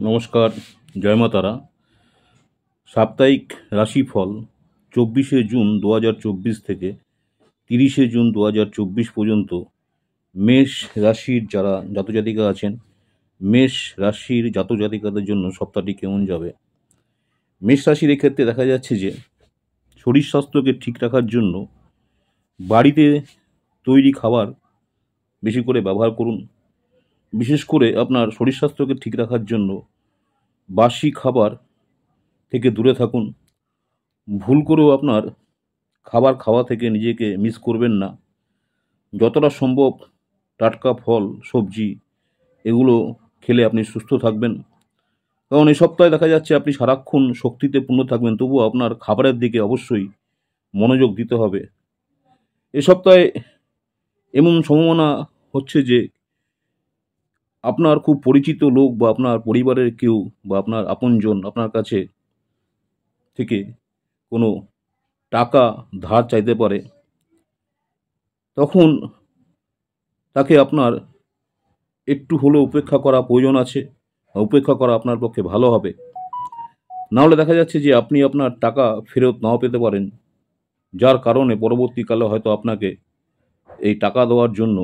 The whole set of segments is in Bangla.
নমস্কার, জয় মা তারা। সাপ্তাহিক রাশিফল 24শে জুন 2024 থেকে 30শে জুন 2024 পর্যন্ত মেষ রাশির যারা জাতজাতিকা আছেন, মেষ রাশির জাতজাতিকাদের জন্য সপ্তাহটি কেমন যাবে। মেষ রাশির ক্ষেত্রে দেখা যাচ্ছে যে শরীর স্বাস্থ্যকে ঠিক রাখার জন্য বাড়িতে তৈরি খাবার বেশি করে ব্যবহার করুন। বিশেষ করে আপনার শরীর স্বাস্থ্যকে ঠিক রাখার জন্য বাসি খাবার থেকে দূরে থাকুন। ভুল করেও আপনার খাবার খাওয়া থেকে নিজেকে মিস করবেন না। যতটা সম্ভব টাটকা ফল সবজি এগুলো খেলে আপনি সুস্থ থাকবেন। কারণ এই সপ্তাহে দেখা যাচ্ছে আপনি সারাক্ষণ শক্তিতে পূর্ণ থাকবেন, তবুও আপনার খাবারের দিকে অবশ্যই মনোযোগ দিতে হবে। এ সপ্তাহে এমন সম্ভাবনা হচ্ছে যে আপনার খুব পরিচিত লোক বা আপনার পরিবারের কেউ বা আপনার আপনজন আপনার কাছে থেকে কোনো টাকা ধার চাইতে পারে। তখন তাকে আপনার একটু হলেও উপেক্ষা করা প্রয়োজন আছে, উপেক্ষা করা আপনার পক্ষে ভালো হবে। নাহলে দেখা যাচ্ছে যে আপনি আপনার টাকা ফেরত নাও পেতে পারেন, যার কারণে পরবর্তীকালে হয়তো আপনাকে এই টাকা দেওয়ার জন্য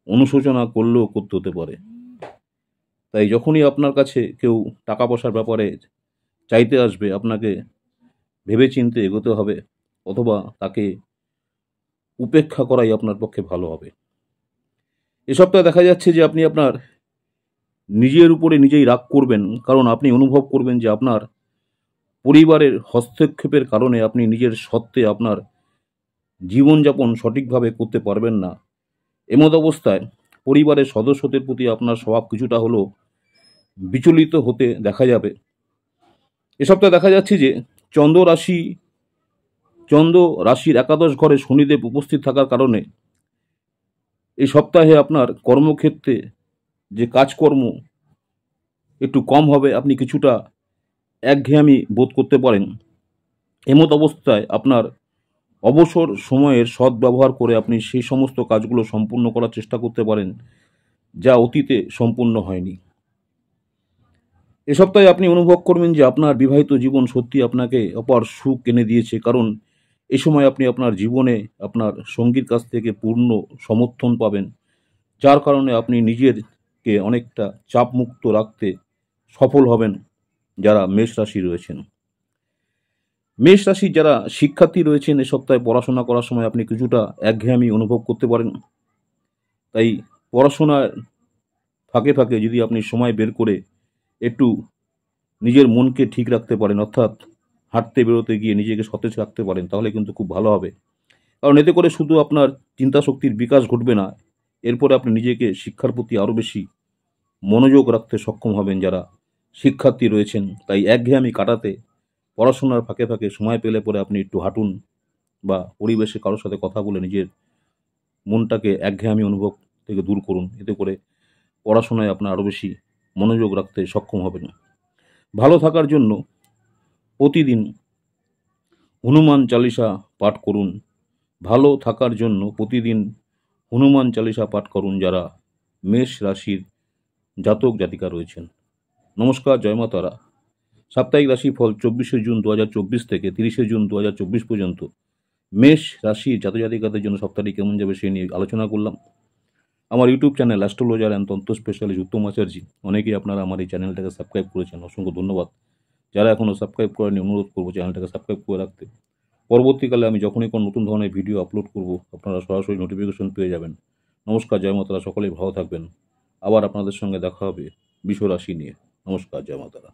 অনুশোচনা করতে হতে পারে। তাই যখনই আপনার কাছে কেউ টাকা পয়সার ব্যাপারে চাইতে আসবে, আপনাকে ভেবেচিন্তে এগোতে হবে, অথবা তাকে উপেক্ষা করাই আপনার পক্ষে ভালো হবে। এ সপ্তাহে দেখা যাচ্ছে যে আপনি আপনার নিজের উপরে নিজেই রাগ করবেন, কারণ আপনি অনুভব করবেন যে আপনার পরিবারের হস্তক্ষেপের কারণে আপনি নিজের সত্ত্বে আপনার জীবনযাপন সঠিকভাবে করতে পারবেন না। এমত অবস্থায় পরিবারের সদস্যদের প্রতি আপনার স্বভাব কিছুটা হলেও বিচলিত হতে দেখা যাবে। এ সপ্তাহে দেখা যাচ্ছে যে চন্দ্র রাশির একাদশ ঘরে শনিদেব উপস্থিত থাকার কারণে এই সপ্তাহে আপনার কর্মক্ষেত্রে যে কাজকর্ম একটু কম হবে, আপনি কিছুটা একঘেয়েমি বোধ করতে পারেন। এমত অবস্থায় আপনার অবসর সময়ের সদ্ব্যবহার করে আপনি সেই সমস্ত কাজগুলো সম্পূর্ণ করার চেষ্টা করতে পারেন যা অতীতে সম্পূর্ণ হয়নি। এ সপ্তাহে আপনি অনুভব করবেন যে আপনার বিবাহিত জীবন সত্যি আপনাকে অপার সুখ এনে দিয়েছে, কারণ এই সময় আপনি আপনার জীবনে আপনার সঙ্গীর কাছ থেকে পূর্ণ সমর্থন পাবেন, যার কারণে আপনি নিজেরকে অনেকটা চাপমুক্ত রাখতে সফল হবেন। যারা মেষ রাশি রয়েছেন, মেষ রাশির যারা শিক্ষার্থী রয়েছেন, এ সপ্তাহে পড়াশোনা করার সময় আপনি কিছুটা একঘেয়েমি অনুভব করতে পারেন। তাই পড়াশোনার ফাঁকে ফাঁকে যদি আপনি সময় বের করে একটু নিজের মনকে ঠিক রাখতে পারেন, অর্থাৎ হাঁটতে বেরোতে গিয়ে নিজেকে সতেজ রাখতে পারেন, তাহলে কিন্তু খুব ভালো হবে। কারণ এতে করে শুধু আপনার চিন্তা শক্তির বিকাশ ঘটবে না, এরপরে আপনি নিজেকে শিক্ষার প্রতি আরও বেশি মনোযোগ রাখতে সক্ষম হবেন যারা শিক্ষার্থী রয়েছেন। তাই একঘেয়েমি কাটাতে পড়াশোনার ফাঁকে ফাঁকে সময় পেলে পরে আপনি একটু হাঁটুন বা পরিবেশে কারোর সাথে কথা বলে নিজের মনটাকে একঘেয়েমি অনুভব থেকে দূর করুন। এতে করে পড়াশোনায় আপনার আরও বেশি মনোযোগ রাখতে সক্ষম হবেন। ভালো থাকার জন্য প্রতিদিন হনুমান চালিসা পাঠ করুন। ভালো থাকার জন্য প্রতিদিন হনুমান চালিসা পাঠ করুন যারা মেষ রাশির জাতক জাতিকা রয়েছেন। নমস্কার, জয় মা তারা। সাপ্তাহিক রাশিফল 24শে জুন 2024 থেকে 30শে জুন 2024 পর্যন্ত মেষ রাশির জাতজাতিকাদের জন্য সপ্তাহটি কেমন যাবে সেই নিয়ে আলোচনা করলাম। আমার ইউটিউব চ্যানেল অ্যাস্ট্রোলজার অ্যান্ড তন্ত্র স্পেশালিস্ট উত্তম আচার্যি, অনেকেই আপনারা আমার এই চ্যানেলটাকে সাবস্ক্রাইব করেছেন, অসংখ্য ধন্যবাদ। যারা এখনও সাবস্ক্রাইব করেনি, অনুরোধ করবো চ্যানেলটাকে সাবস্ক্রাইব করে রাখতে। পরবর্তীকালে আমি যখনই কোনো নতুন ধরনের ভিডিও আপলোড করব, আপনারা সরাসরি নোটিফিকেশন পেয়ে যাবেন। নমস্কার, জয় মাতারা। সকলেই ভালো থাকবেন। আবার আপনাদের সঙ্গে দেখা হবে বিশ্ব রাশি নিয়ে। নমস্কার, জয় মাতারা।